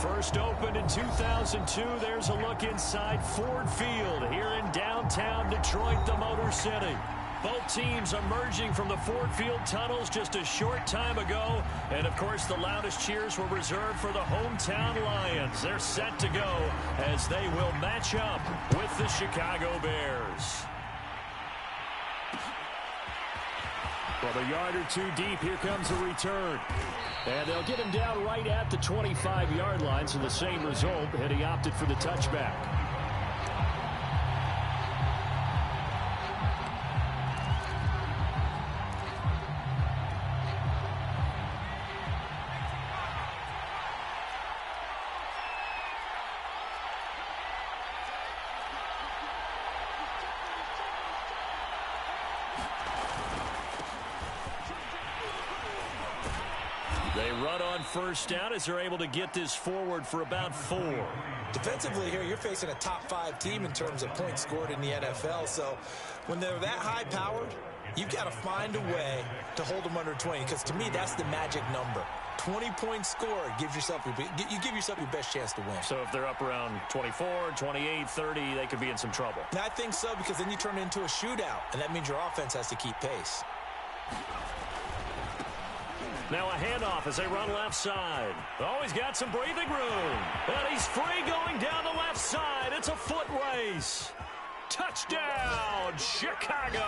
First opened in 2002, there's a look inside Ford Field here in downtown Detroit, the Motor City. Both teams emerging from the Ford Field tunnels just a short time ago. And, of course, the loudest cheers were reserved for the hometown Lions. They're set to go as they will match up with the Chicago Bears. Well, a yard or two deep, here comes a return. And they'll get him down right at the 25-yard line, so the same result, and he opted for the touchback. They run on first down as they're able to get this forward for about 4. Defensively here, you're facing a top-5 team in terms of points scored in the NFL. So when they're that high-powered, you've got to find a way to hold them under 20. Because to me, that's the magic number. 20 points scored gives yourself you give yourself your best chance to win. So if they're up around 24, 28, 30, they could be in some trouble. And I think so, because then you turn it into a shootout, and that means your offense has to keep pace. Now a handoff as they run left side. Oh, he's got some breathing room. And he's free going down the left side. It's a foot race. Touchdown, Chicago.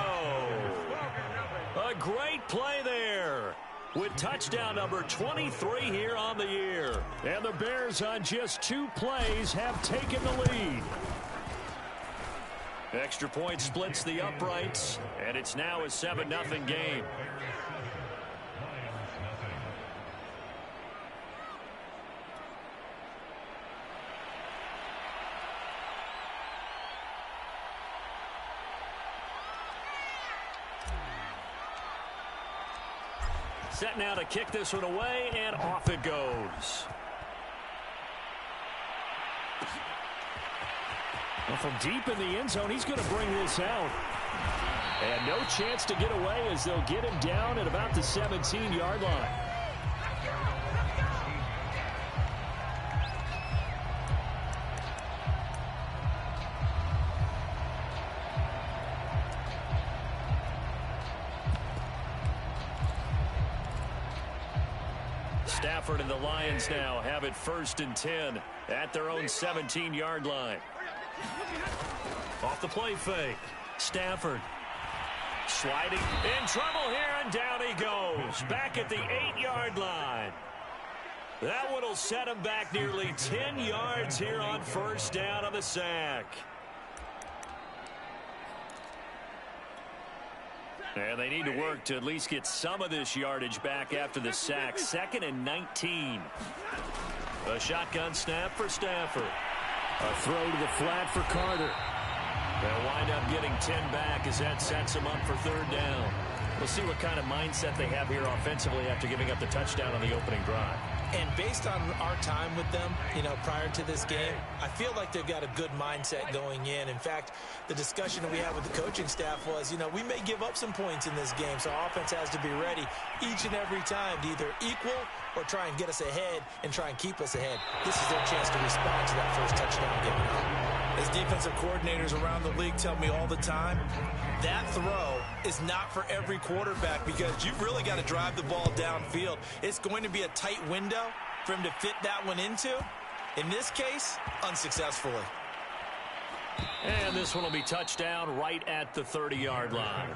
A great play there with touchdown number 23 here on the year. And the Bears on just 2 plays have taken the lead. Extra point splits the uprights, and it's now a 7-0 game. Set now to kick this one away, and off it goes. Well, from deep in the end zone, he's going to bring this out. And no chance to get away as they'll get him down at about the 17-yard line. Stafford and the Lions now have it 1st and 10 at their own 17-yard line. Off the play fake. Stafford sliding in trouble here, and down he goes. Back at the 8-yard line. That one will set him back nearly 10 yards here on first down on the sack. And they need to work to at least get some of this yardage back after the sack. 2nd and 19. A shotgun snap for Stafford. A throw to the flat for Carter. They'll wind up getting 10 back as that sets them up for 3rd down. We'll see what kind of mindset they have here offensively after giving up the touchdown on the opening drive. And based on our time with them, prior to this game, I feel like they've got a good mindset going in. In fact, the discussion that we had with the coaching staff was, we may give up some points in this game, so our offense has to be ready each and every time to either equal or try and get us ahead and try and keep us ahead. This is their chance to respond to that first touchdown given up. As defensive coordinators around the league tell me all the time, that throw is not for every quarterback because you've really got to drive the ball downfield. It's going to be a tight window for him to fit that one into. In this case, unsuccessfully. And this one will be touchdown right at the 30-yard line.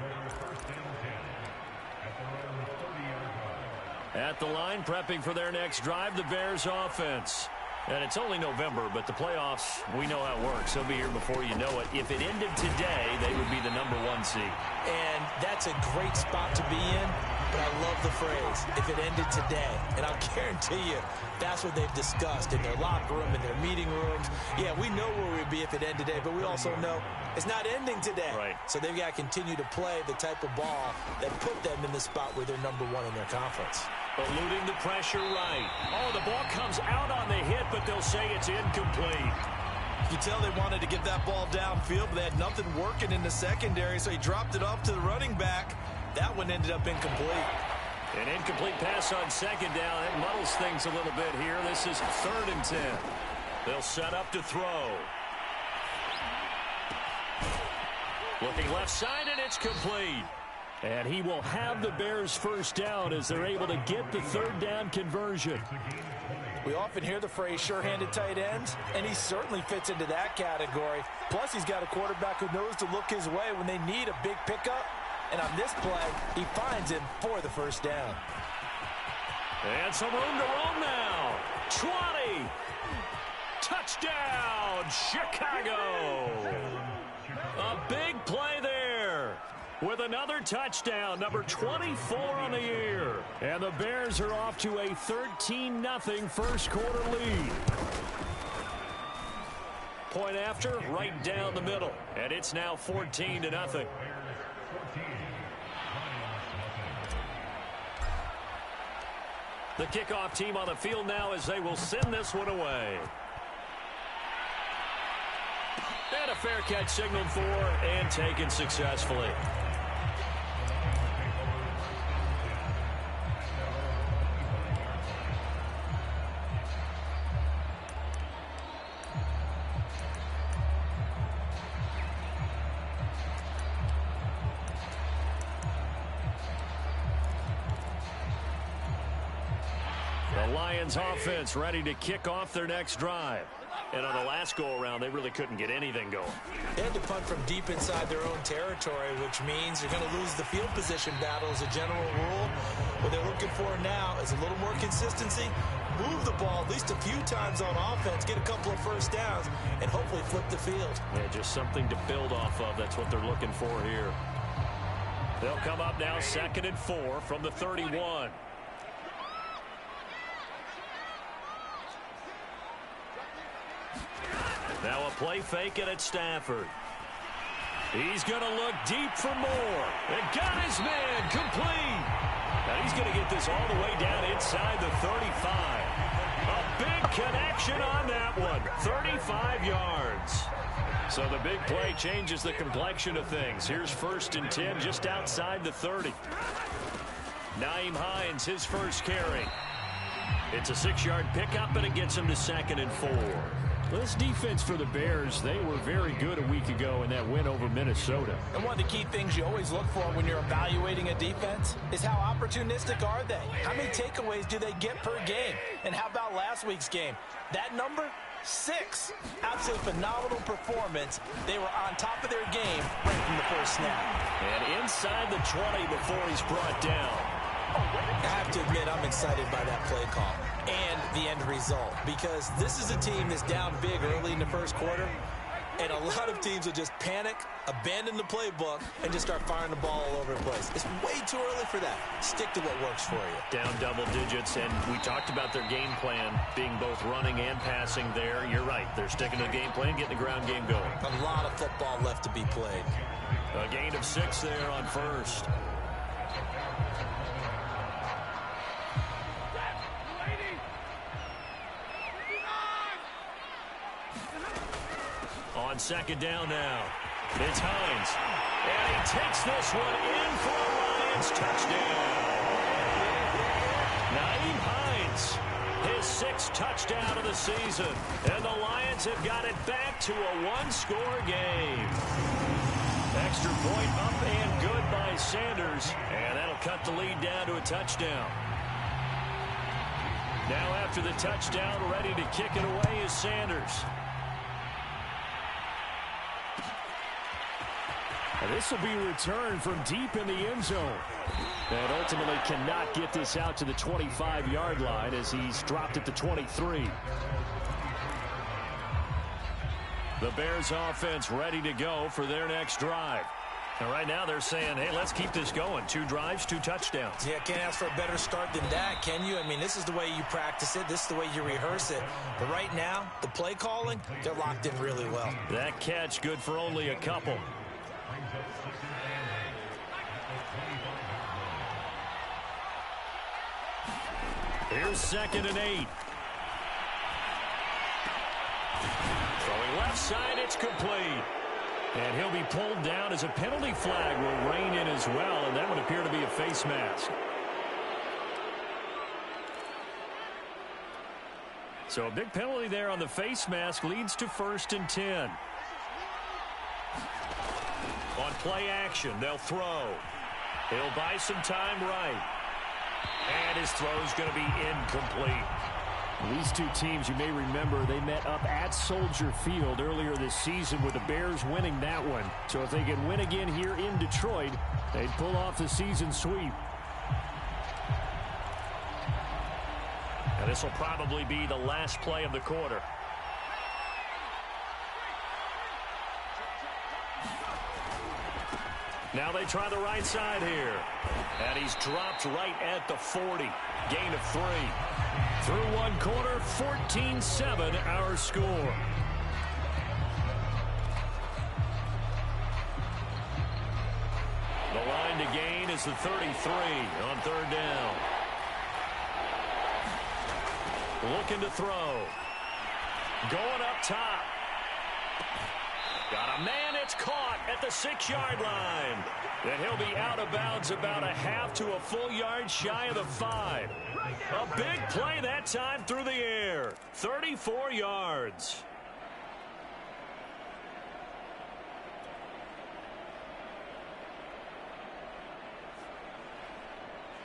At the line, prepping for their next drive, the Bears offense. And it's only November, but the playoffs, we know how it works. They'll be here before you know it. If it ended today, they would be the #1 seed. And that's a great spot to be in, but I love the phrase, if it ended today. And I'll guarantee you, that's what they've discussed in their locker room, in their meeting rooms. Yeah, we know where we'd be if it ended today, but we also know it's not ending today. Right. So they've got to continue to play the type of ball that put them in the spot where they're #1 in their conference. Eluding the pressure right. Oh, the ball comes out on the hit, but they'll say it's incomplete. You tell they wanted to get that ball downfield, but they had nothing working in the secondary, so he dropped it off to the running back. That one ended up incomplete. An incomplete pass on second down. It muddles things a little bit here. This is 3rd and 10. They'll set up to throw. Looking left side, and it's complete. And he will have the Bears first down as they're able to get the 3rd down conversion. We often hear the phrase sure-handed tight ends, and he certainly fits into that category. Plus, he's got a quarterback who knows to look his way when they need a big pickup. And on this play, he finds him for the first down. And some room to roam now. 20. Touchdown, Chicago. A big play there with another touchdown, number 24 on the year. And the Bears are off to a 13-0 first quarter lead. Point after, right down the middle. And it's now 14-0. The kickoff team on the field now as they will send this one away. And a fair catch signaled for and taken successfully. The Lions offense ready to kick off their next drive. And on the last go-around, they really couldn't get anything going. They had to punt from deep inside their own territory, which means you're going to lose the field position battle as a general rule. What they're looking for now is a little more consistency, move the ball at least a few times on offense, get a couple of first downs, and hopefully flip the field. Yeah, just something to build off of. That's what they're looking for here. They'll come up now 2nd and 4 from the 31. Now a play fake, and it's Stafford. He's going to look deep for more. And got his man complete. Now he's going to get this all the way down inside the 35. A big connection on that one. 35 yards. So the big play changes the complexion of things. Here's 1st and 10 just outside the 30. Nyheim Hines, his first carry. It's a 6-yard pickup, and it gets him to 2nd and 4. This defense for the Bears, they were very good a week ago in that win over Minnesota. And one of the key things you always look for when you're evaluating a defense is how opportunistic are they? How many takeaways do they get per game? And how about last week's game? That number? 6. Absolutely phenomenal performance. They were on top of their game right from the first snap. And inside the 20 before he's brought down. I have to admit, I'm excited by that play call and the end result, because this is a team that's down big early in the first quarter, and a lot of teams will just panic, abandon the playbook, and just start firing the ball all over the place. It's way too early for that. Stick to what works for you. Down double digits, and we talked about their game plan being both running and passing there. You're right. They're sticking to the game plan, getting the ground game going. A lot of football left to be played. A gain of 6 there on 1st. On 2nd down now. It's Hines. And he takes this one in for a Lions touchdown. Nyheim Hines, his 6th touchdown of the season. And the Lions have got it back to a 1-score game. Extra point up and good by Sanders. And that'll cut the lead down to a touchdown. Now after the touchdown, ready to kick it away is Sanders. And this will be returned from deep in the end zone. And ultimately cannot get this out to the 25-yard line as he's dropped at the 23. The Bears offense ready to go for their next drive. And right now they're saying, hey, let's keep this going. 2 drives, 2 touchdowns. Yeah, can't ask for a better start than that, can you? I mean, this is the way you practice it. This is the way you rehearse it. But right now, the play calling, they're locked in really well. That catch good for only a couple. Here's 2nd and 8. Throwing left side, it's complete. And he'll be pulled down as a penalty flag will rein in as well, and that would appear to be a face mask. So a big penalty there on the face mask leads to 1st and 10. On play action, they'll throw. He'll buy some time right. And his throw's going to be incomplete. These two teams, you may remember, they met up at Soldier Field earlier this season with the Bears winning that one. So if they can win again here in Detroit, they'd pull off the season sweep. And this will probably be the last play of the quarter. Now they try the right side here. And he's dropped right at the 40. Gain of 3. Through one quarter, 14-7 our score. The line to gain is the 33 on 3rd down. Looking to throw. Going up top. Got a man, it's caught at the 6-yard line. And he'll be out of bounds about a half to a full yard shy of the 5. A big play that time through the air. 34 yards.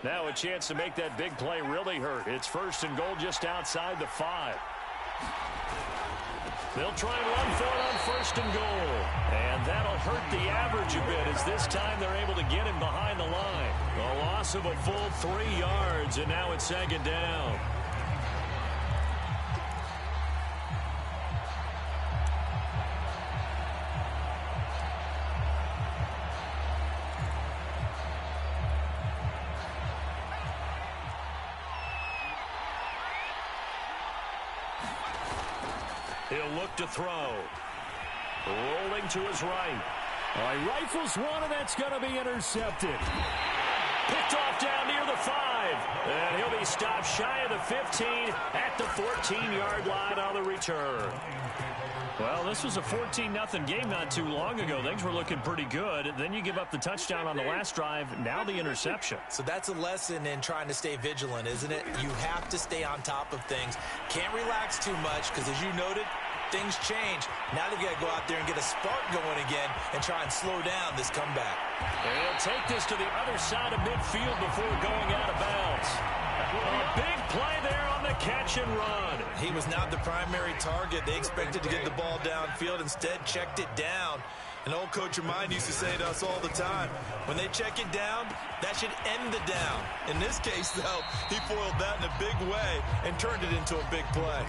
Now a chance to make that big play really hurt. It's 1st and goal just outside the 5. They'll try and run for it on 1st and goal. And that'll hurt the average a bit as this time they're able to get him behind the line. A loss of a full 3 yards, and now it's 2nd down. He'll look to throw. Rolling to his right. He rifles one, and that's going to be intercepted. Picked off down near the 5. And he'll be stopped shy of the 15 at the 14-yard line on the return. Well, this was a 14-0 game not too long ago. Things were looking pretty good. Then you give up the touchdown on the last drive. Now the interception. So that's a lesson in trying to stay vigilant, isn't it? You have to stay on top of things. Can't relax too much because, as you noted, things change. Now they've got to go out there and get a spark going again and try and slow down this comeback. And he'll take this to the other side of midfield before going out of bounds. A big play there on the catch and run. He was not the primary target. They expected to get the ball downfield. Instead, checked it down. An old coach of mine used to say to us all the time, when they check it down, that should end the down. In this case, though, he foiled that in a big way and turned it into a big play.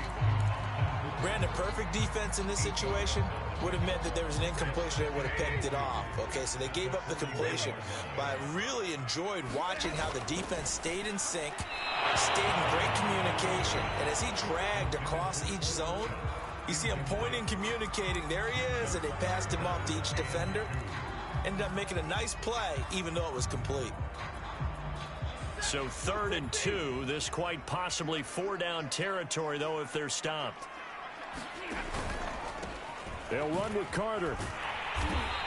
Brandon, perfect defense in this situation would have meant that there was an incompletion. They would have picked it off. Okay, so they gave up the completion. But I really enjoyed watching how the defense stayed in sync, stayed in great communication. And as he dragged across each zone, you see him pointing, communicating. There he is, and they passed him off to each defender. Ended up making a nice play, even though it was complete. So 3rd and 2. This quite possibly 4-down territory, though, if they're stopped. They'll run with Carter.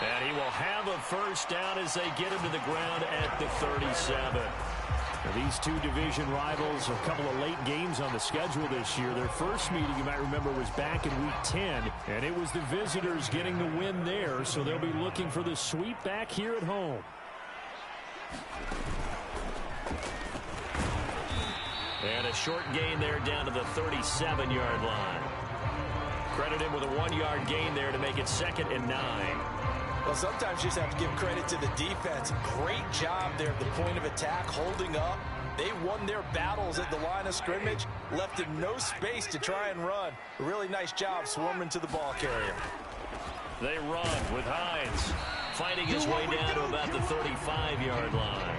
And he will have a 1st down as they get him to the ground at the 37. Now, these two division rivals, a couple of late games on the schedule this year. Their first meeting, you might remember, was back in Week 10, and it was the visitors getting the win there, so they'll be looking for the sweep back here at home. And a short gain there down to the 37-yard line. Credit him with a 1-yard gain there to make it 2nd and 9. Well, sometimes you just have to give credit to the defense. Great job there at the point of attack, holding up. They won their battles at the line of scrimmage, left him no space to try and run. A really nice job swarming to the ball carrier. They run with Hines, fighting his way down to about the 35-yard line.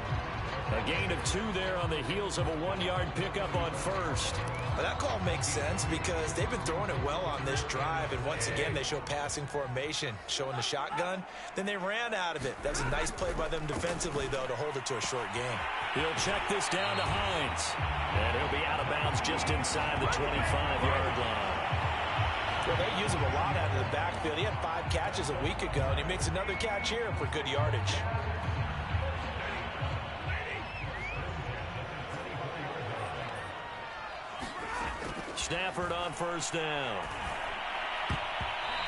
A gain of 2 there on the heels of a 1-yard pickup on 1st. Well, that call makes sense because they've been throwing it well on this drive, and once again they show passing formation, showing the shotgun. Then they ran out of it. That was a nice play by them defensively, though, to hold it to a short game. He'll check this down to Hines, and he'll be out of bounds just inside the 25-yard line. Well, they use him a lot out of the backfield. He had 5 catches a week ago, and he makes another catch here for good yardage. Stafford on first down.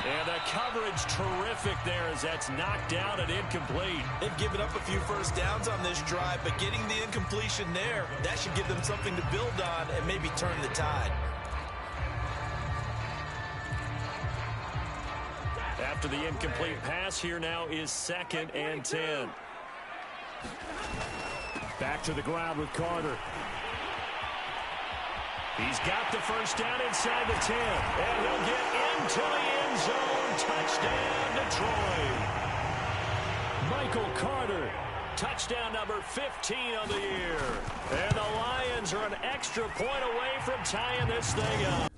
And the coverage terrific there as that's knocked down and incomplete. They've given up a few first downs on this drive, but getting the incompletion there, that should give them something to build on and maybe turn the tide. After the incomplete pass, here now is 2nd and 10. Back to the ground with Carter. He's got the first down inside the 10. And he'll get into the end zone. Touchdown, Detroit. Michael Carter. Touchdown number 15 on the year. And the Lions are an extra point away from tying this thing up.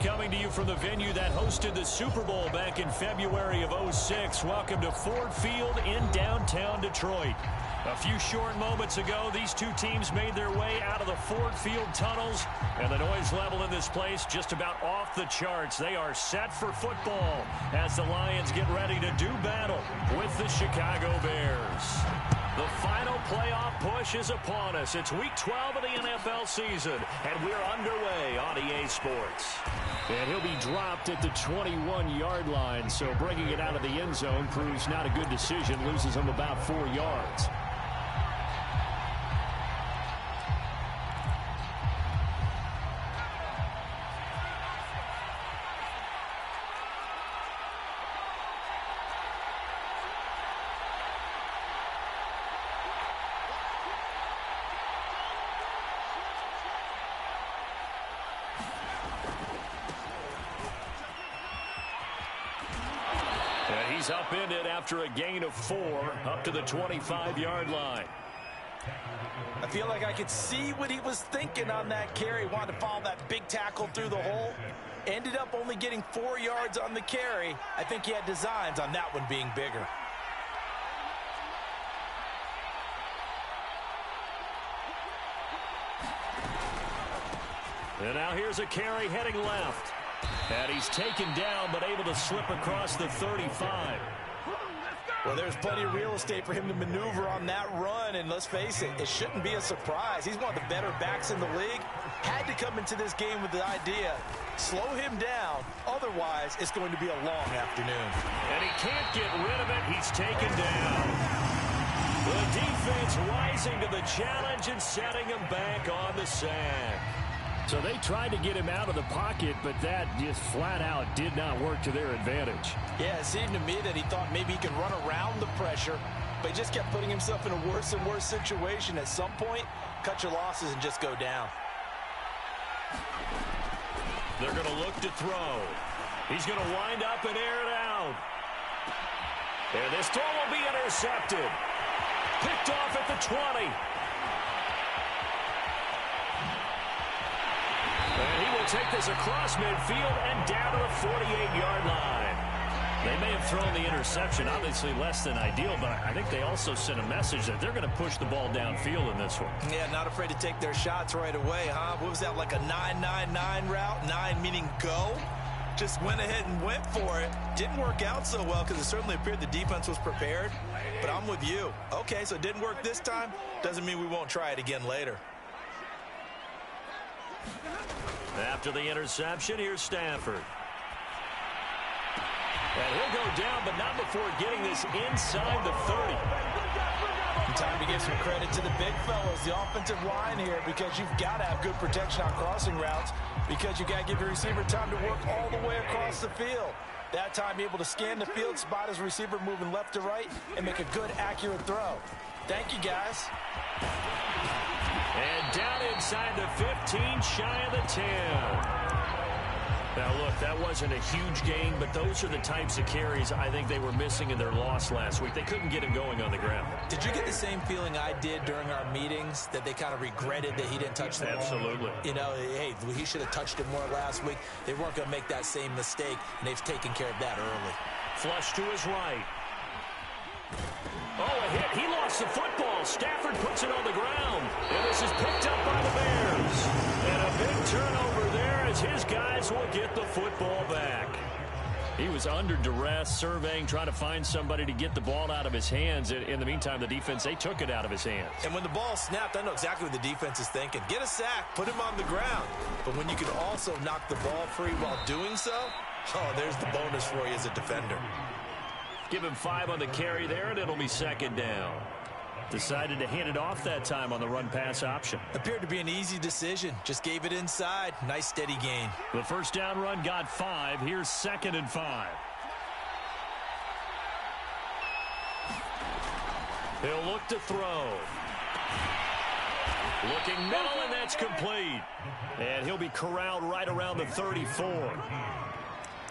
Coming to you from the venue that hosted the Super Bowl back in February of '06. Welcome to Ford Field in downtown Detroit. A few short moments ago, these two teams made their way out of the Ford Field tunnels, and the noise level in this place just about off the charts. They are set for football as the Lions get ready to do battle with the Chicago Bears. The final playoff push is upon us. It's Week 12 of the NFL season, and we're underway on EA Sports. And he'll be dropped at the 21-yard line, so bringing it out of the end zone proves not a good decision, loses him about 4 yards. He's upended after a gain of 4 up to the 25-yard line. I feel like I could see what he was thinking on that carry. Wanted to follow that big tackle through the hole. Ended up only getting 4 yards on the carry. I think he had designs on that one being bigger. And now here's a carry heading left. And he's taken down, but able to slip across the 35. Well, there's plenty of real estate for him to maneuver on that run, and let's face it, it shouldn't be a surprise. He's one of the better backs in the league. Had to come into this game with the idea, slow him down, otherwise it's going to be a long afternoon. And he can't get rid of it. He's taken down. The defense rising to the challenge and setting him back on the sack. So they tried to get him out of the pocket, but that just flat out did not work to their advantage. Yeah, it seemed to me that he thought maybe he could run around the pressure, but he just kept putting himself in a worse and worse situation. At some point, cut your losses and just go down. They're going to look to throw. He's going to wind up and air it out. And this throw will be intercepted. Picked off at the 20. And he will take this across midfield and down to the 48-yard line. They may have thrown the interception, obviously less than ideal, but I think they also sent a message that they're going to push the ball downfield in this one. Yeah, not afraid to take their shots right away, huh? What was that, like a 9-9-9 route? 9 meaning go? Just went ahead and went for it. Didn't work out so well because it certainly appeared the defense was prepared. But I'm with you. Okay, so it didn't work this time. Doesn't mean we won't try it again later. After the interception, here's Stafford. And he'll go down, but not before getting this inside the 30. And time to give some credit to the big fellas, the offensive line here, because you've got to have good protection on crossing routes, because you got to give your receiver time to work all the way across the field. That time, be able to scan the field, spot his receiver moving left to right, and make a good, accurate throw. Thank you, guys. And down inside the 15, shy of the 10. Now, look, that wasn't a huge gain, but those are the types of carries I think they were missing in their loss last week. They couldn't get him going on the ground. Did you get the same feeling I did during our meetings, that they kind of regretted that he didn't touch the ball? Absolutely. You know, hey, he should have touched it more last week. They weren't going to make that same mistake, and they've taken care of that early. Flush to his right. Oh, a hit. He lost the football. Stafford puts it on the ground. And this is picked up by the Bears. And a big turnover there as his guys will get the football back. He was under duress, surveying, trying to find somebody to get the ball out of his hands. In the meantime, the defense, they took it out of his hands. And when the ball snapped, I know exactly what the defense is thinking. Get a sack, put him on the ground. But when you can also knock the ball free while doing so, oh, there's the bonus for you as a defender. Give him 5 on the carry there, and it'll be second down. Decided to hand it off that time on the run-pass option. Appeared to be an easy decision. Just gave it inside. Nice, steady gain. The first down run got 5. Here's 2nd and 5. He'll look to throw. Looking middle, and that's complete. And he'll be corralled right around the 34.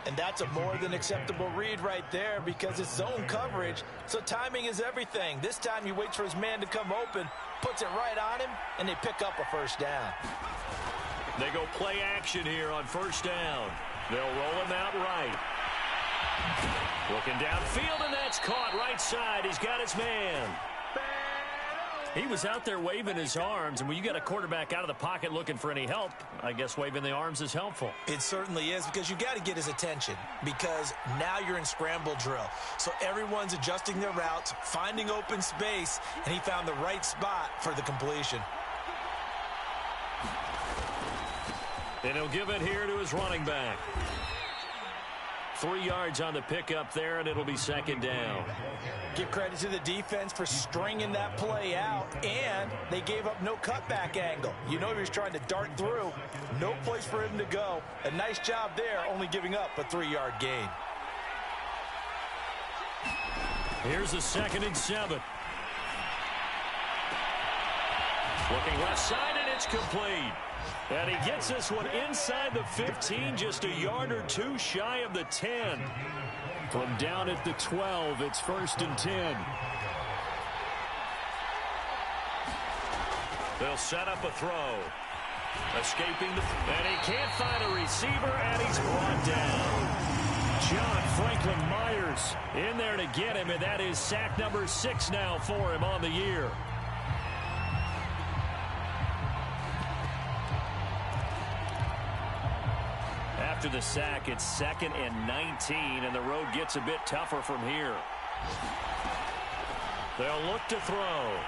And that's a more than acceptable read right there, because it's zone coverage, so timing is everything. This time he waits for his man to come open, puts it right on him, and they pick up a first down. They go play action here on first down. They'll roll him out right. Looking downfield, and that's caught right side. He's got his man. He was out there waving his arms, and when you got a quarterback out of the pocket looking for any help, I guess waving the arms is helpful. It certainly is, because you got to get his attention, because now you're in scramble drill. So everyone's adjusting their routes, finding open space, and he found the right spot for the completion. And he'll give it here to his running back. 3 yards on the pickup there, and it'll be second down. Give credit to the defense for stringing that play out, and they gave up no cutback angle. You know he was trying to dart through. No place for him to go. A nice job there, only giving up a 3-yard gain. Here's a 2nd and 7. Looking left side, and it's complete. And he gets this one inside the 15, just a yard or two shy of the 10. From down at the 12, it's 1st and 10. They'll set up a throw. Escaping and he can't find a receiver, and he's brought down. John Franklin Myers in there to get him, and that is sack number 6 now for him on the year. After the sack, it's 2nd and 19, and the road gets a bit tougher from here. They'll look to throw.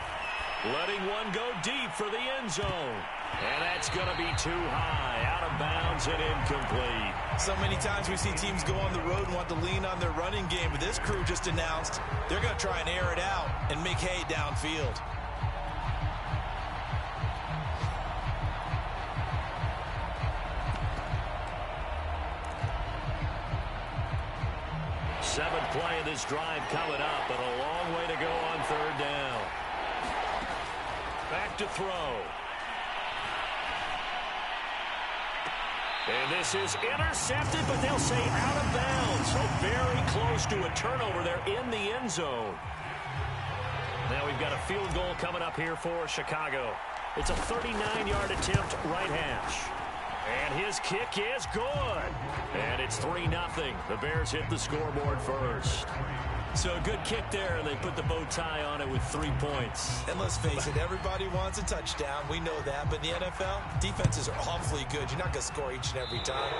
Letting one go deep for the end zone. And that's going to be too high, out of bounds and incomplete. So many times we see teams go on the road and want to lean on their running game, but this crew just announced they're going to try and air it out and make hay downfield. play of this drive coming up, but a long way to go on third down. Back to throw. And this is intercepted, but they'll say out of bounds. So very close to a turnover there in the end zone. Now we've got a field goal coming up here for Chicago. It's a 39-yard attempt, right hash. And his kick is good. And it's 3-0. The Bears hit the scoreboard first. So a good kick there, and they put the bow tie on it with 3 points. And let's face it, everybody wants a touchdown. We know that. But in the NFL, defenses are awfully good. You're not going to score each and every time.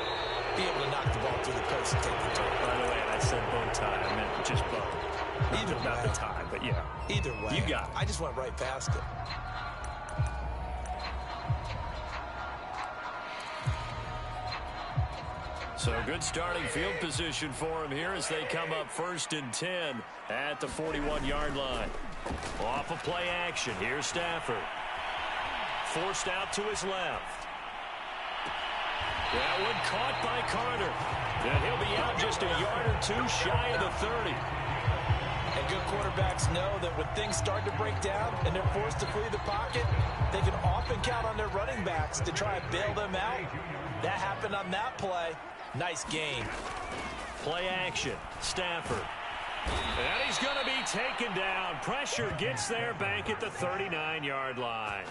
Be able to knock the ball through the post and take the turn. By the way, I said bow tie. I meant just bow. Not the tie, but yeah. Either way. You got it. I just went right past it. So good starting field position for him here as they come up 1st and 10 at the 41-yard line. Off of play action. Here's Stafford. Forced out to his left. That one caught by Carter. And he'll be out just a yard or two shy of the 30. And good quarterbacks know that when things start to break down and they're forced to flee the pocket, they can often count on their running backs to try and bail them out. That happened on that play. Nice game. Play action. Stafford. And he's going to be taken down. Pressure gets there back at the 39-yard line.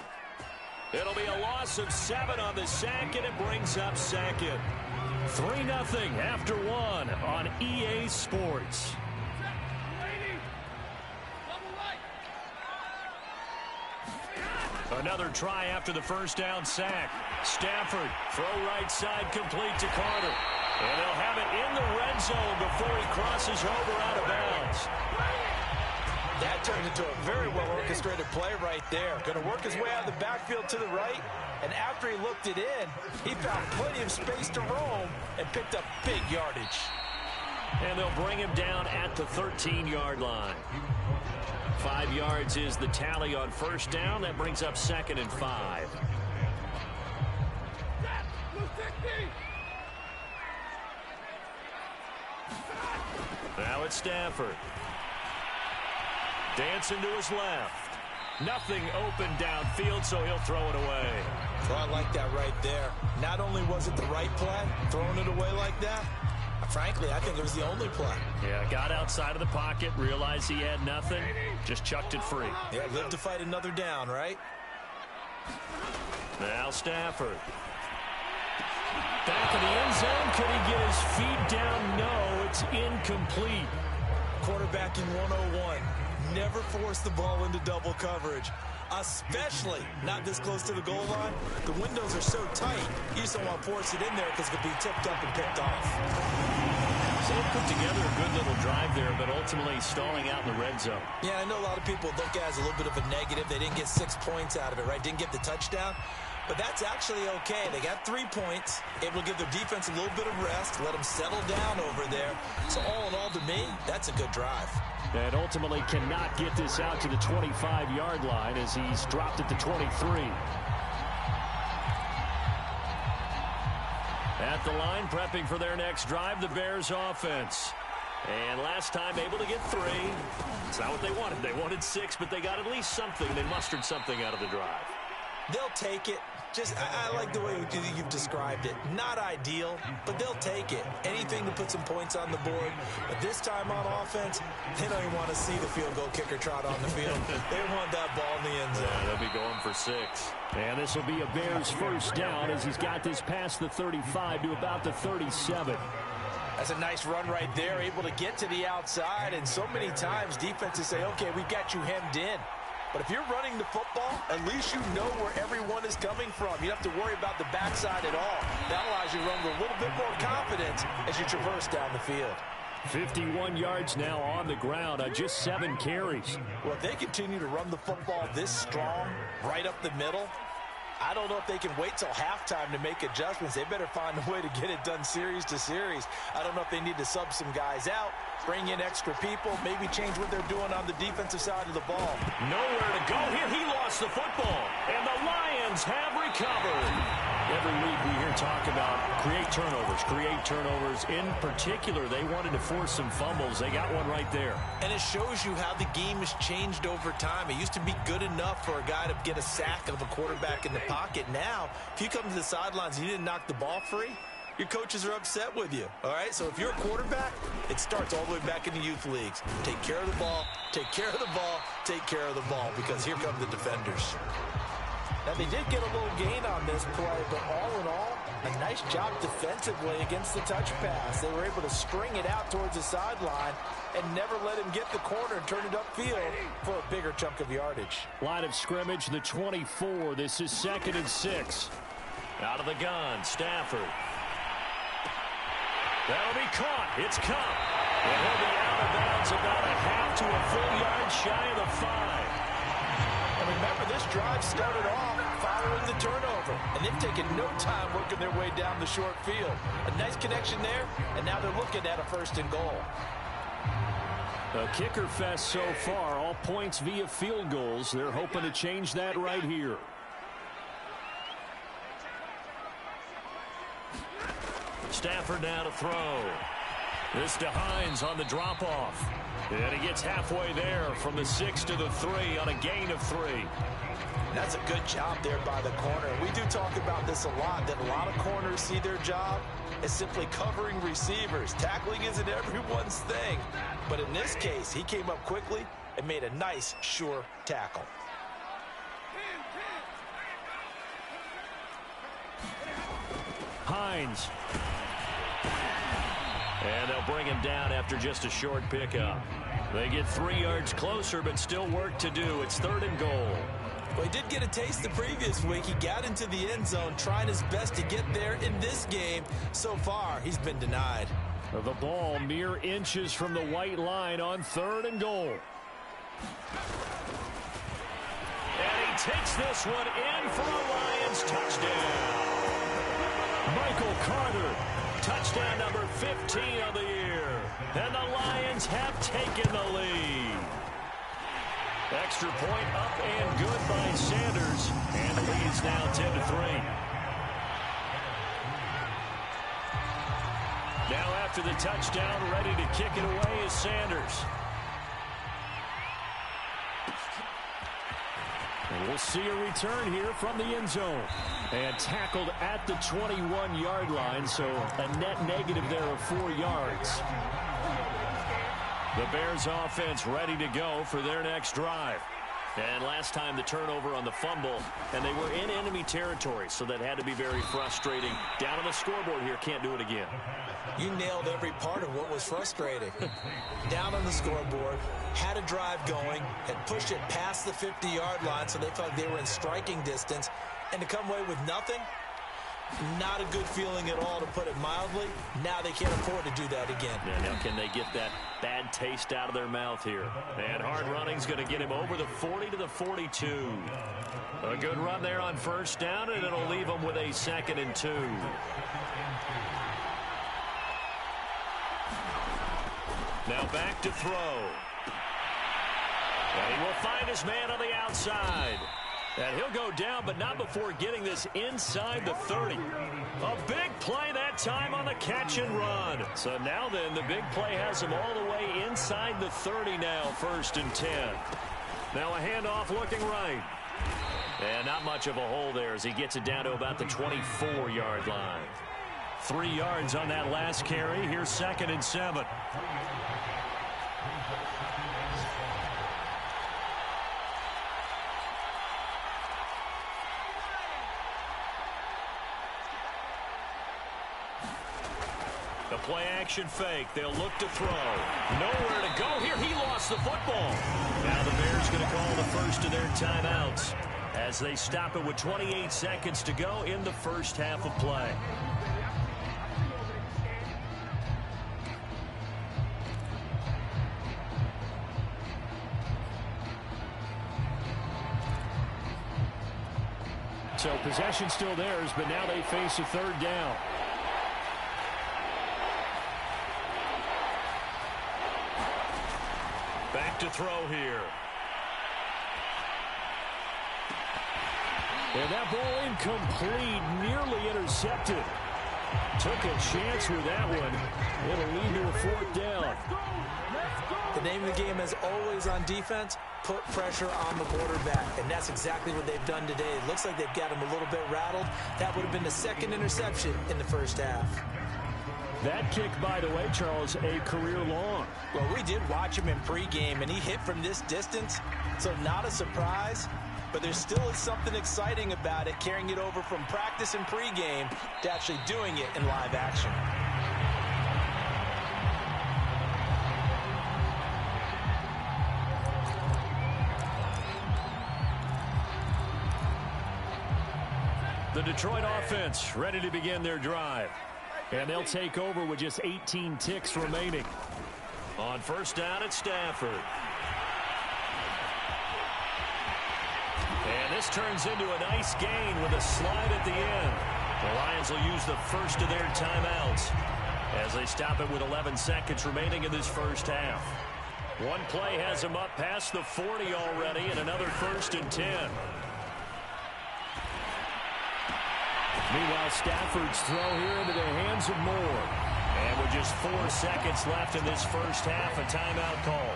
It'll be a loss of 7 on the sack, and it brings up second. 3-0 after 1 on EA Sports. Another try after the first down sack. Stafford, throw right side, complete to Carter. And they'll have it in the red zone before he crosses over out of bounds. That turned into a very well-orchestrated play right there. Going to work his way out of the backfield to the right. And after he looked it in, he found plenty of space to roam and picked up big yardage. And they'll bring him down at the 13-yard line. 5 yards is the tally on first down. That brings up 2nd and 5. Now it's Stafford. Dancing to his left. Nothing open downfield, so he'll throw it away. Well, I like that right there. Not only was it the right play, throwing it away like that, frankly, I think it was the only play. Yeah, got outside of the pocket, realized he had nothing, just chucked it free. Yeah, live to fight another down, right? Now Stafford. Back in the end zone. Could he get his feet down? No, it's incomplete. Quarterbacking 101. Never force the ball into double coverage, especially not this close to the goal line. The windows are so tight, you just don't want to force it in there because it could be tipped up and picked off. So they put together a good little drive there, but ultimately stalling out in the red zone. Yeah, I know a lot of people look at it as a little bit of a negative. They didn't get 6 points out of it, right? Didn't get the touchdown. But that's actually okay. They got 3 points. It will give their defense a little bit of rest, let them settle down over there. So all in all, to me, that's a good drive. And ultimately cannot get this out to the 25-yard line as he's dropped at the 23. At the line, prepping for their next drive, the Bears offense. And last time able to get 3. It's not what they wanted. They wanted 6, but they got at least something. They mustered something out of the drive. They'll take it. I like the way you've described it. Not ideal, but they'll take it. Anything to put some points on the board. But this time on offense, they don't even want to see the field goal kicker trot on the field. They want that ball in the end zone. Yeah, they'll be going for 6. And this will be a Bears first down as he's got this past the 35 to about the 37. That's a nice run right there, able to get to the outside. And so many times defenses say, okay, we got you hemmed in. But if you're running the football, at least you know where everyone is coming from. You don't have to worry about the backside at all. That allows you to run with a little bit more confidence as you traverse down the field. 51 yards now on the ground on just 7 carries. Well, if they continue to run the football this strong, right up the middle, I don't know if they can wait till halftime to make adjustments. They better find a way to get it done series to series. I don't know if they need to sub some guys out bring in extra people, maybe change what they're doing on the defensive side of the ball. Nowhere to go here. He lost the football, and the Lions have recovered. Every week we hear talk about create turnovers. In particular, they wanted to force some fumbles. They got one right there. And it shows you how the game has changed over time. It used to be good enough for a guy to get a sack of a quarterback in the pocket. Now, if you come to the sidelines and you didn't knock the ball free, your coaches are upset with you, all right? So if you're a quarterback, it starts all the way back in the youth leagues. Take care of the ball, take care of the ball, take care of the ball, because here come the defenders. Now, they did get a little gain on this play, but all in all, a nice job defensively against the touch pass. They were able to string it out towards the sideline and never let him get the corner and turn it upfield for a bigger chunk of yardage. Line of scrimmage, the 24. This is 2nd and 6. Out of the gun, Stafford. That'll be caught. It's Cup. And he'll be out of bounds about a half to a full yard shy of the 5. And remember, this drive started off following the turnover, and they've taken no time working their way down the short field. A nice connection there, and now they're looking at a 1st and goal. A kicker fest so far, all points via field goals. They're hoping to change that right here. Stafford now to throw. This to Hines on the drop-off. And he gets halfway there from the 6 to the 3 on a gain of 3. That's a good job there by the corner. We do talk about this a lot, that a lot of corners see their job as simply covering receivers. Tackling isn't everyone's thing. But in this case, he came up quickly and made a nice, sure tackle. Hines. And they'll bring him down after just a short pickup. They get 3 yards closer, but still work to do. It's 3rd and goal. Well, he did get a taste the previous week. He got into the end zone, trying his best to get there in this game. So far, he's been denied. The ball mere inches from the white line on 3rd and goal. And he takes this one in for a Lions touchdown. Michael Carter. Touchdown number 15 of the year. And the Lions have taken the lead. Extra point up and good by Sanders. And the lead is now 10-3. Now after the touchdown, ready to kick it away is Sanders. And we'll see a return here from the end zone. And tackled at the 21-yard line, so a net negative there of 4 yards. The Bears offense ready to go for their next drive. And last time the turnover on the fumble, and they were in enemy territory, so that had to be very frustrating. Down on the scoreboard here, can't do it again. You nailed every part of what was frustrating. Down on the scoreboard, had a drive going, had pushed it past the 50-yard line, so they felt they were in striking distance, and to come away with nothing, not a good feeling at all, to put it mildly. Now they can't afford to do that again. Yeah, now can they get that bad taste out of their mouth here? And hard running's going to get him over the 40 to the 42. A good run there on 1st down, and it'll leave him with a 2nd and 2. Now back to throw. And he will find his man on the outside. And he'll go down, but not before getting this inside the 30. A big play that time on the catch and run. So now then, the big play has him all the way inside the 30 now, 1st and 10. Now a handoff looking right. And not much of a hole there as he gets it down to about the 24-yard line. 3 yards on that last carry. Here's 2nd and 7. The play-action fake. They'll look to throw. Nowhere to go here. He lost the football. Now the Bears going to call the first of their timeouts as they stop it with 28 seconds to go in the first half of play. So possession still theirs, but now they face a 3rd down. back to throw here. And that ball incomplete, nearly intercepted. Took a chance with that one. It'll lead to a fourth down. The name of the game is always on defense, put pressure on the quarterback. And that's exactly what they've done today. It looks like they've got him a little bit rattled. That would have been the second interception in the first half. That kick, by the way, Charles, a career long. Well, we did watch him in pregame, and he hit from this distance, so not a surprise. But there still is something exciting about it, carrying it over from practice and pregame to actually doing it in live action. The Detroit offense ready to begin their drive. And they'll take over with just 18 ticks remaining. On first down, it's Stafford. And this turns into a nice gain with a slide at the end. The Lions will use the first of their timeouts as they stop it with 11 seconds remaining in this first half. One play has them up past the 40 already, and another 1st and 10. Meanwhile, Stafford's throw here into the hands of Moore. And with just 4 seconds left in this first half, a timeout call.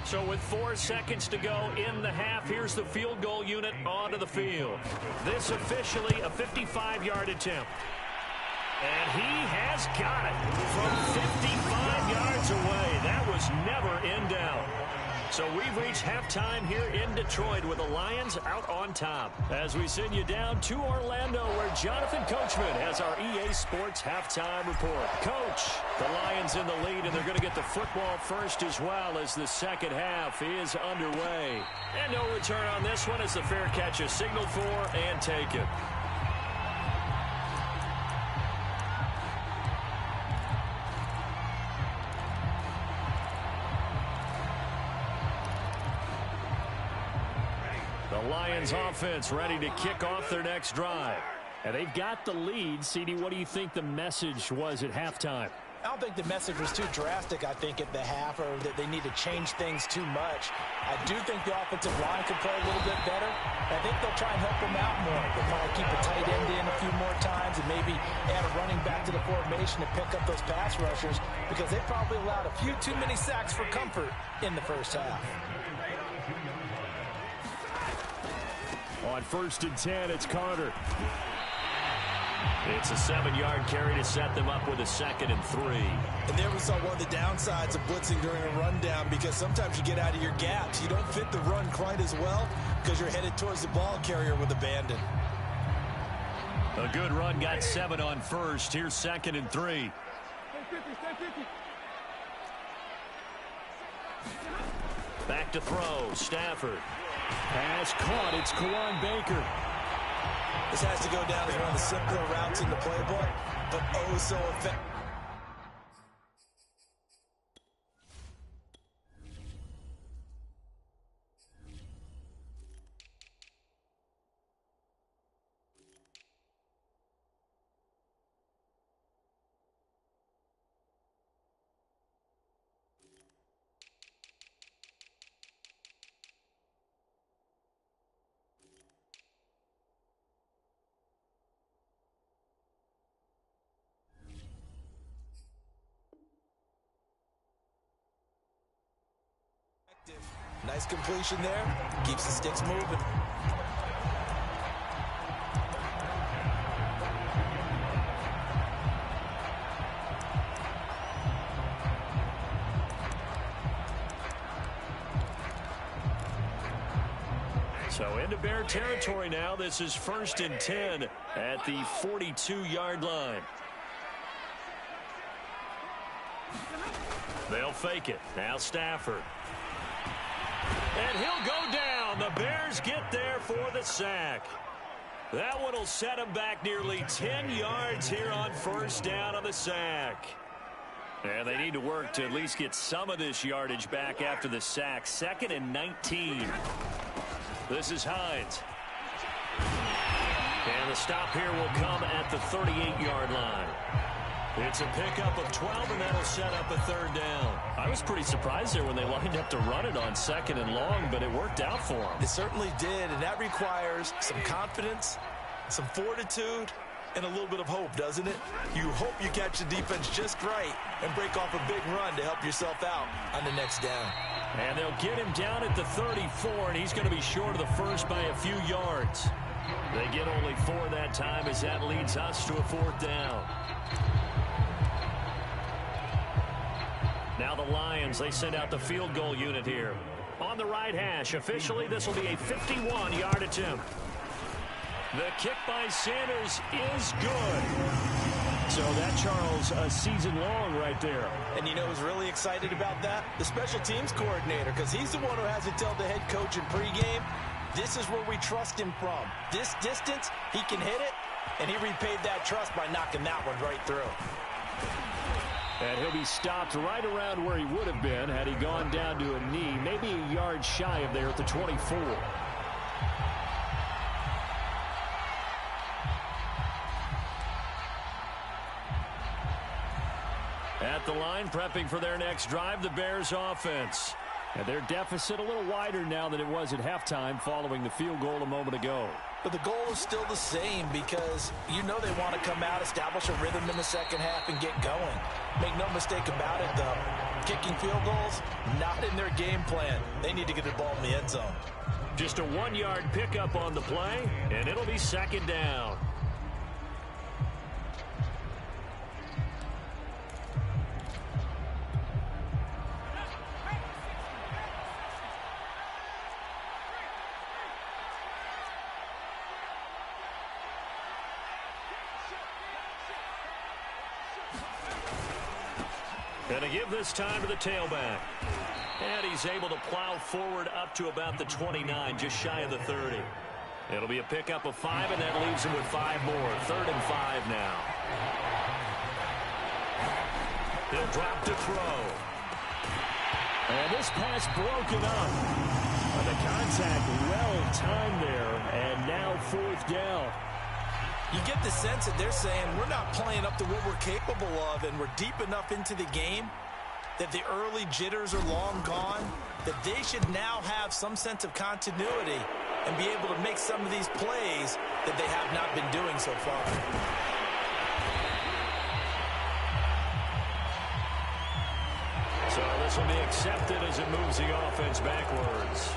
So with 4 seconds to go in the half, here's the field goal unit onto the field. This officially a 55-yard attempt. And he has got it from 55 yards away. That was never in doubt. So we've reached halftime here in Detroit with the Lions out on top. As we send you down to Orlando, where Jonathan Coachman has our EA Sports halftime report. Coach, the Lions in the lead, and they're going to get the football first as well as the second half is underway. And no return on this one as the fair catch is signaled for and taken. The Lions offense ready to kick off their next drive. And they've got the lead. CD, what do you think the message was at halftime? I don't think the message was too drastic, I think, at the half, or that they need to change things too much. I do think the offensive line could play a little bit better. I think they'll try and help them out more. They'll probably keep a tight end in a few more times and maybe add a running back to the formation to pick up those pass rushers, because they probably allowed a few too many sacks for comfort in the first half. On 1st and 10, it's Carter. It's a 7-yard carry to set them up with a 2nd and 3. And there we saw one of the downsides of blitzing during a rundown, because sometimes you get out of your gaps. You don't fit the run quite as well because you're headed towards the ball carrier with abandon. A good run, got 7 on 1st. Here's 2nd and 3. Back to throw, Stafford. Pass caught. It's Kawan Baker. This has to go down as one of the simpler routes in the playbook, but oh so effective. Nice completion there. Keeps the sticks moving. So into Bear territory now. This is 1st and 10 at the 42-yard line. They'll fake it. Now Stafford. And he'll go down. The Bears get there for the sack. That one will set him back nearly 10 yards here on 1st down on the sack. And they need to work to at least get some of this yardage back after the sack. 2nd and 19. This is Hines. And the stop here will come at the 38-yard line. It's a pickup of 12, and that'll set up a third down. I was pretty surprised there when they lined up to run it on second and long, but it worked out for them. It certainly did, and that requires some confidence, some fortitude, and a little bit of hope, doesn't it? You hope you catch the defense just right and break off a big run to help yourself out on the next down. And they'll get him down at the 34, and he's going to be short of the first by a few yards. They get only 4 that time as that leads us to a fourth down. Now the Lions, they send out the field goal unit here. On the right hash, officially this will be a 51-yard attempt. The kick by Sanders is good. So that, Charles, a season long right there. And you know who's really excited about that? The special teams coordinator, because he's the one who has to tell the head coach in pregame, this is where we trust him from. This distance, he can hit it, and he repaid that trust by knocking that one right through. And he'll be stopped right around where he would have been had he gone down to a knee, maybe a yard shy of there at the 24. At the line, prepping for their next drive, the Bears offense. And their deficit a little wider now than it was at halftime following the field goal a moment ago. But the goal is still the same because you know they want to come out, establish a rhythm in the second half, and get going. Make no mistake about it, though. Kicking field goals, not in their game plan. They need to get the ball in the end zone. Just a 1-yard pickup on the play, and it'll be second down. And to give this time to the tailback. And he's able to plow forward up to about the 29, just shy of the 30. It'll be a pickup of 5, and that leaves him with 5 more. 3rd and 5 now. He'll drop to throw. And this pass broken up. The contact well timed there, and now 4th down. You get the sense that they're saying we're not playing up to what we're capable of, and we're deep enough into the game that the early jitters are long gone, that they should now have some sense of continuity and be able to make some of these plays that they have not been doing so far. So this will be accepted as it moves the offense backwards.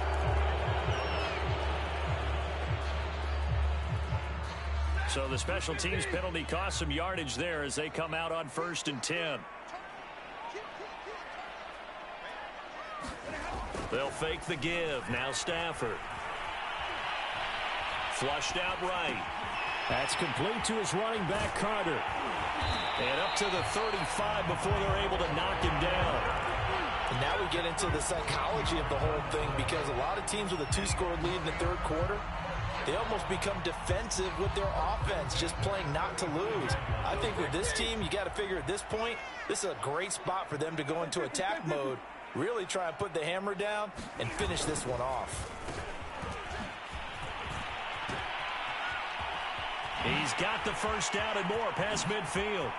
So the special teams penalty cost some yardage there as they come out on 1st and 10. They'll fake the give. Now Stafford. Flushed out right. That's complete to his running back, Carter. And up to the 35 before they're able to knock him down. And now we get into the psychology of the whole thing, because a lot of teams with a 2-score lead in the 3rd quarter, they almost become defensive with their offense, just playing not to lose. I think with this team, you got to figure at this point, this is a great spot for them to go into attack mode, really try and put the hammer down and finish this one off. He's got the first down and more past midfield.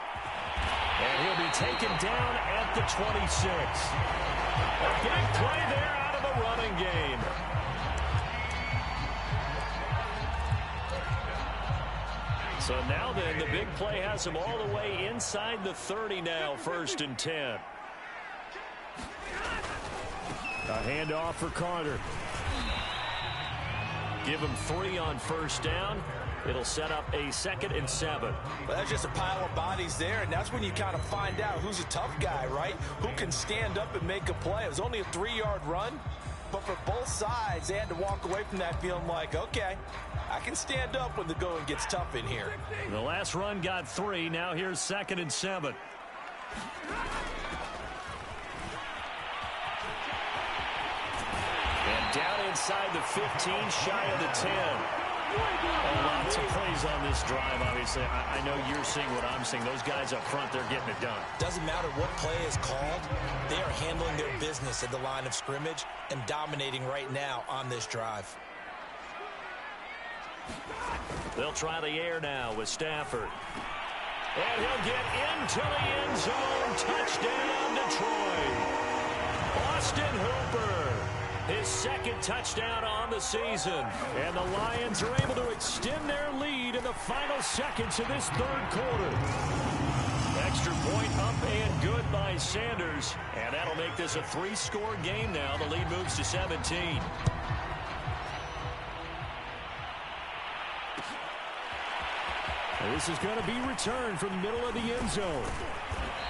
And he'll be taken down at the 26. A big play there out of the running game. So now then, the big play has him all the way inside the 30 now, 1st and 10. A handoff for Carter. Give him 3 on 1st down. It'll set up a 2nd and 7. Well, that's just a pile of bodies there, and that's when you kind of find out who's a tough guy, right? Who can stand up and make a play. It was only a 3-yard run, but for both sides, they had to walk away from that feeling like, okay, I can stand up when the going gets tough in here. The last run got 3. Now here's 2nd and 7. And down inside the 15, shy of the 10. Lots of plays on this drive, obviously. I know you're seeing what I'm seeing. Those guys up front, they're getting it done. Doesn't matter what play is called. They are handling their business at the line of scrimmage and dominating right now on this drive. They'll try the air now with Stafford. And he'll get into the end zone. Touchdown, Detroit. Austin Hooper, his second touchdown on the season. And the Lions are able to extend their lead in the final seconds of this third quarter. Extra point up and good by Sanders. And that'll make this a 3-score game now. The lead moves to 17. This is going to be returned from the middle of the end zone.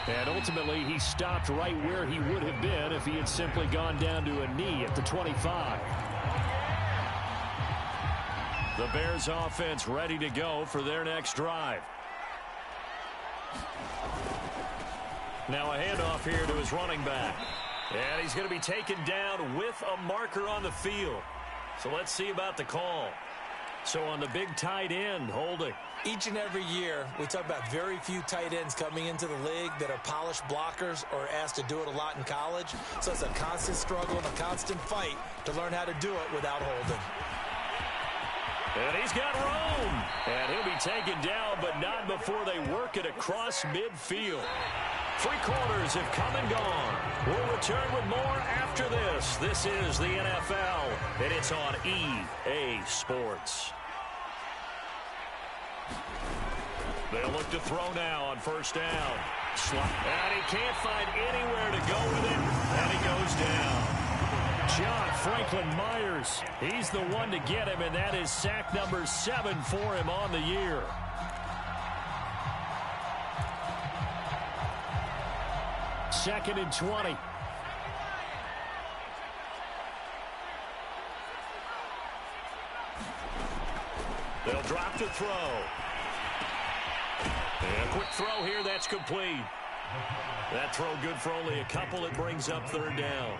And ultimately, he stopped right where he would have been if he had simply gone down to a knee at the 25. The Bears offense ready to go for their next drive. Now a handoff here to his running back. And he's going to be taken down with a marker on the field. So let's see about the call. So on the big tight end, holding. Each and every year, we talk about very few tight ends coming into the league that are polished blockers or asked to do it a lot in college. So it's a constant struggle and a constant fight to learn how to do it without holding. And he's got room. And he'll be taken down, but not before they work it across midfield. 3 quarters have come and gone. We'll return with more after this. This is the NFL, and it's on EA Sports. They'll look to throw now on first down. And he can't find anywhere to go with it, and he goes down. John Franklin Myers, he's the one to get him, and that is sack number 7 for him on the year. Second and 20. They'll drop the throw. And a quick throw here, that's complete. That throw good for only a couple. It brings up third down.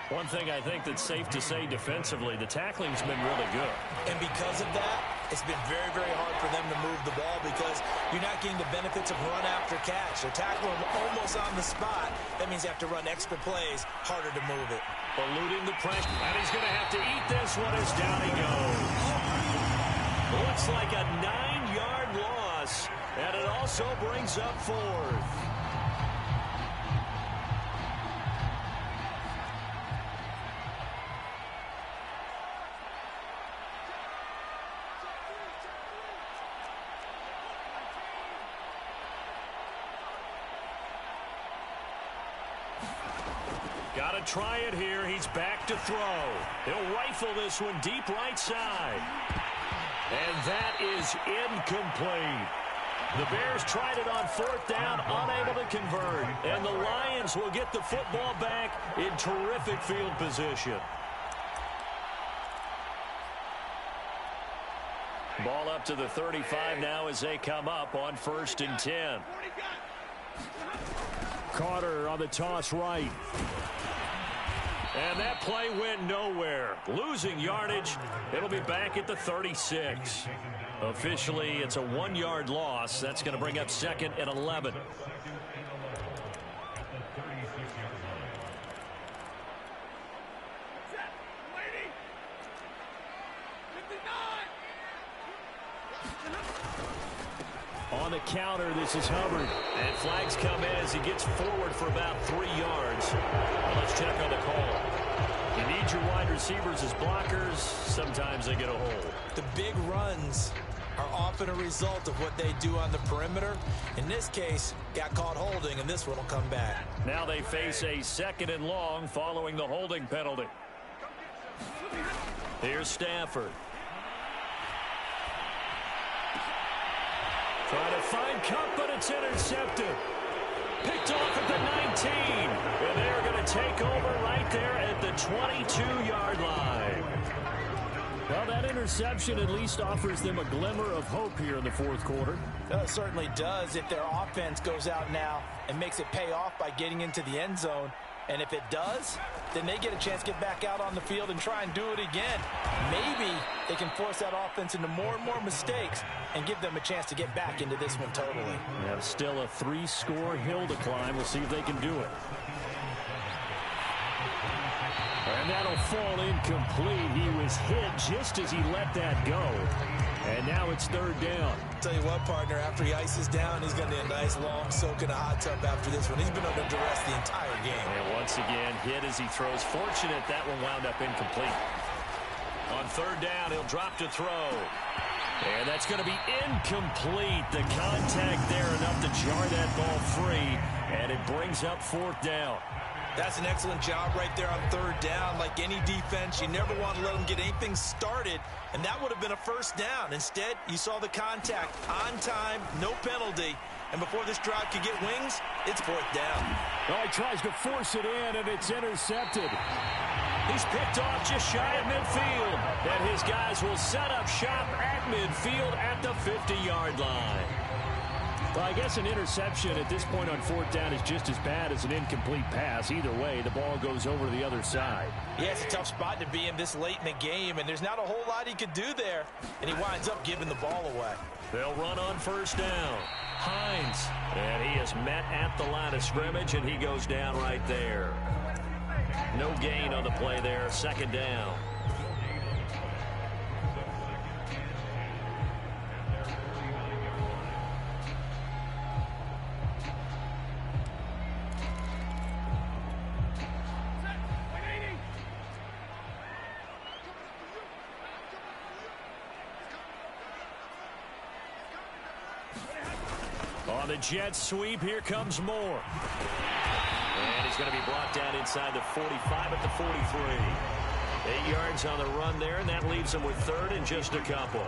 One thing I think that's safe to say defensively, the tackling's been really good. And because of that, it's been very, very hard for them to move the ball because you're not getting the benefits of run after catch. They're tackling almost on the spot. That means you have to run extra plays, harder to move it. Eluding the pressure. And he's going to have to eat this one as down he goes. Looks like a 9-yard loss. And it also brings up 4th. Got to try it here. He's back to throw. He'll rifle this one deep right side. And that is incomplete. The Bears tried it on 4th down, unable to convert. And the Lions will get the football back in terrific field position. Ball up to the 35 now as they come up on 1st and 10. Carter on the toss right. And that play went nowhere. Losing yardage. It'll be back at the 36. Officially, it's a 1-yard loss. That's going to bring up 2nd and 11. On the counter, this is Hubbard. And flags come in as he gets forward for about 3 yards. Well, let's check on the call. You need your wide receivers as blockers. Sometimes they get a hold. The big runs are often a result of what they do on the perimeter. In this case, got caught holding, and this one will come back. Now they face a 2nd and long following the holding penalty. Here's Stafford. Trying to find Cup, but it's intercepted. Picked off at the 19. And they're going to take over right there at the 22-yard line. Well, that interception at least offers them a glimmer of hope here in the 4th quarter. It certainly does if their offense goes out now and makes it pay off by getting into the end zone. And if it does, then they get a chance to get back out on the field and try and do it again. Maybe they can force that offense into more and more mistakes and give them a chance to get back into this one totally. Yeah, still a 3-score hill to climb. We'll see if they can do it. And that'll fall incomplete. He was hit just as he let that go. And now it's third down. Tell you what, partner, after he ices down, he's going to need a nice long soak in a hot tub after this one. He's been under duress the entire game. And once again, hit as he throws. Fortunate that one wound up incomplete. On third down, he'll drop to throw. And that's going to be incomplete. The contact there enough to jar that ball free. And it brings up fourth down. That's an excellent job right there on third down. Like any defense, you never want to let them get anything started, and that would have been a first down. Instead, you saw the contact on time, no penalty, and before this drive could get wings, it's fourth down. Oh, he tries to force it in, and it's intercepted. He's picked off just shy of midfield, and his guys will set up shop at midfield at the 50-yard line. Well, I guess an interception at this point on fourth down is just as bad as an incomplete pass. Either way, the ball goes over to the other side. Yeah, it's a tough spot to be in this late in the game, and there's not a whole lot he could do there, and he winds up giving the ball away. They'll run on first down. Hines, and he is met at the line of scrimmage, and he goes down right there. No gain on the play there, second down. On the jet sweep, here comes Moore. And he's going to be brought down inside the 45 at the 43. 8 yards on the run there, and that leaves him with third and just a couple.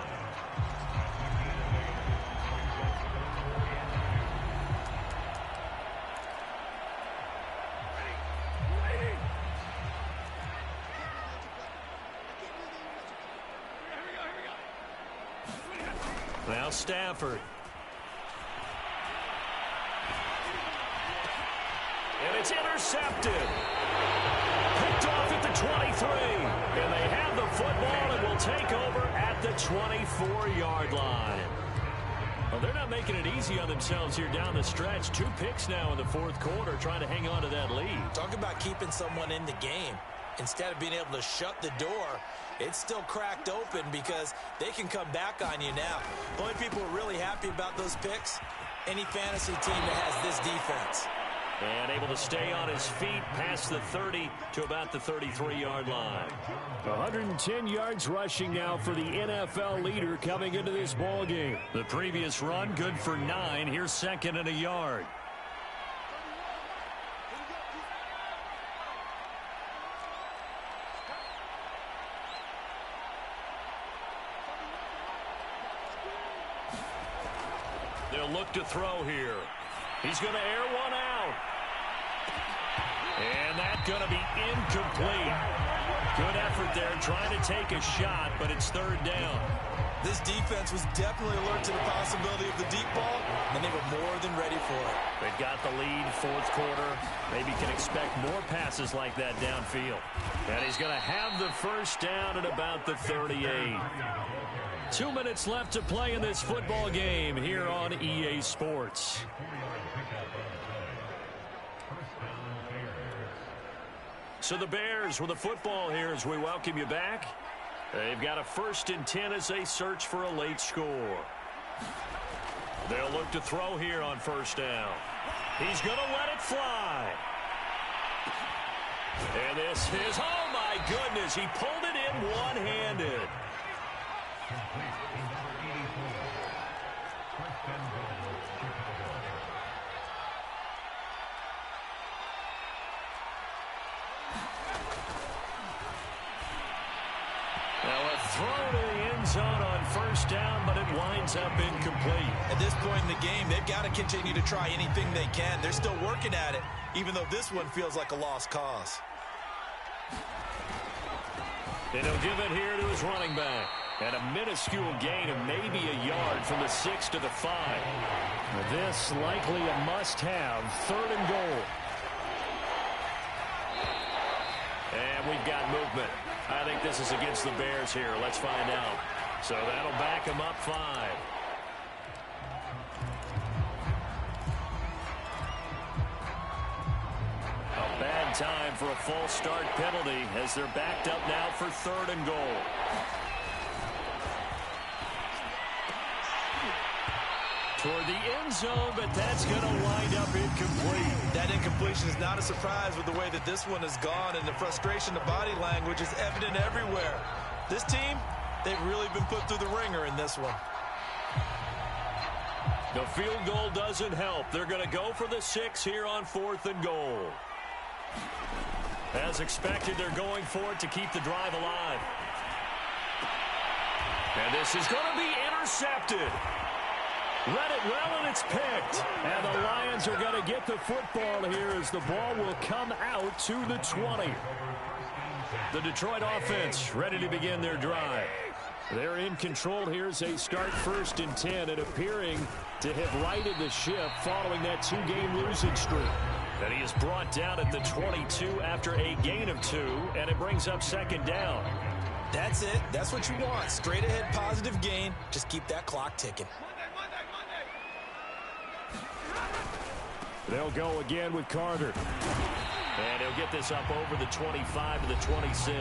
Now Stafford. And it's intercepted. Picked off at the 23. And they have the football and will take over at the 24-yard line. Well, they're not making it easy on themselves here down the stretch. 2 picks now in the fourth quarter, trying to hang on to that lead. Talk about keeping someone in the game. Instead of being able to shut the door, it's still cracked open because they can come back on you now. The only people who are really happy about those picks, any fantasy team that has this defense. And able to stay on his feet past the 30 to about the 33-yard line. 110 yards rushing now for the NFL leader coming into this ball game. The previous run, good for 9. Here's second and a yard. They'll look to throw here. He's going to air one out. And that's going to be incomplete. Good effort there trying to take a shot, but it's third down. This defense was definitely alert to the possibility of the deep ball, and they were more than ready for it. They've got the lead, fourth quarter. Maybe can expect more passes like that downfield. And he's going to have the first down at about the 38. 2 minutes left to play in this football game here on EA Sports. So the Bears with the football here as we welcome you back. They've got a 1st and 10 as they search for a late score. They'll look to throw here on first down. He's going to let it fly. And this is, oh my goodness, he pulled it in one-handed. Throw to the end zone on first down, but it winds up incomplete. At this point in the game, they've got to continue to try anything they can. They're still working at it, even though this one feels like a lost cause. And he'll give it here to his running back. And a minuscule gain of maybe a yard from the 6 to the 5. This likely a must-have, 3rd and goal. And we've got movement. I think this is against the Bears here. Let's find out. So that'll back them up 5. A bad in time for a false start penalty as they're backed up now for 3rd and goal. Toward the end zone, but that's going to wind up incomplete. That incompletion is not a surprise with the way that this one has gone, and the frustration, the body language is evident everywhere. This team, they've really been put through the ringer in this one. The field goal doesn't help. They're going to go for the 6 here on 4th and goal. As expected, they're going for it to keep the drive alive. And this is going to be intercepted. Read it well, and it's picked. And the Lions are going to get the football here as the ball will come out to the 20. The Detroit offense ready to begin their drive. They're in control here as they start 1st and 10 and appearing to have righted the ship following that 2-game losing streak. And he is brought down at the 22 after a gain of 2, and it brings up 2nd down. That's it. That's what you want. Straight ahead positive gain. Just keep that clock ticking. They'll go again with Carter. And he'll get this up over the 25 to the 26.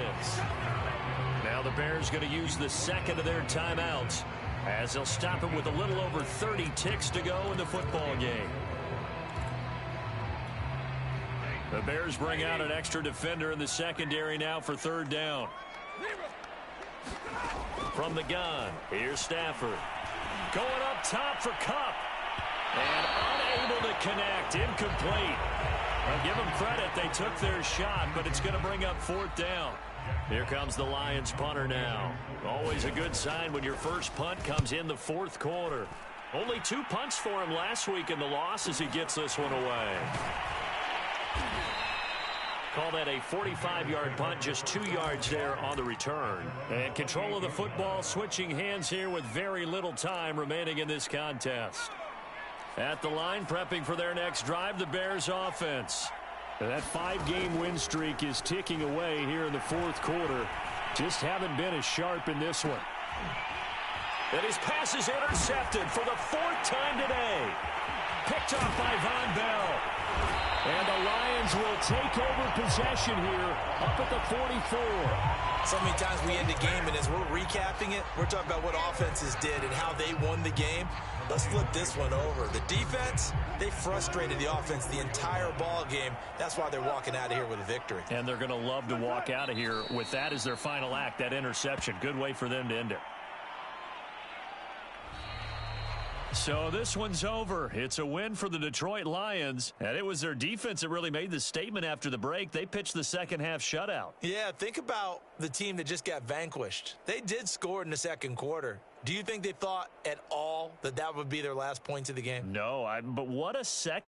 Now the Bears going to use the 2nd of their timeouts as they'll stop it with a little over 30 ticks to go in the football game. The Bears bring out an extra defender in the secondary now for 3rd down. From the gun, here's Stafford. Going up top for Kupp. And unable to connect, incomplete. I'll give them credit, they took their shot, but it's going to bring up 4th down. Here comes the Lions punter now. Always a good sign when your first punt comes in the 4th quarter. Only 2 punts for him last week in the loss as he gets this one away. Call that a 45-yard punt, just 2 yards there on the return. And control of the football switching hands here with very little time remaining in this contest. At the line, prepping for their next drive, the Bears offense. That 5-game win streak is ticking away here in the 4th quarter. Just haven't been as sharp in this one. And his pass is intercepted for the 4th time today. Picked off by Von Bell. And the Lions will take over possession here up at the 44. So many times we end a game, and as we're recapping it, we're talking about what offenses did and how they won the game. Let's flip this one over. The defense, they frustrated the offense the entire ball game. That's why they're walking out of here with a victory. And they're going to love to walk out of here with that as their final act, that interception. Good way for them to end it. So this one's over. It's a win for the Detroit Lions, and it was their defense that really made the statement after the break. They pitched the second-half shutout. Yeah, think about the team that just got vanquished. They did score in the 2nd quarter. Do you think they thought at all that that would be their last points of the game? No, but what a second.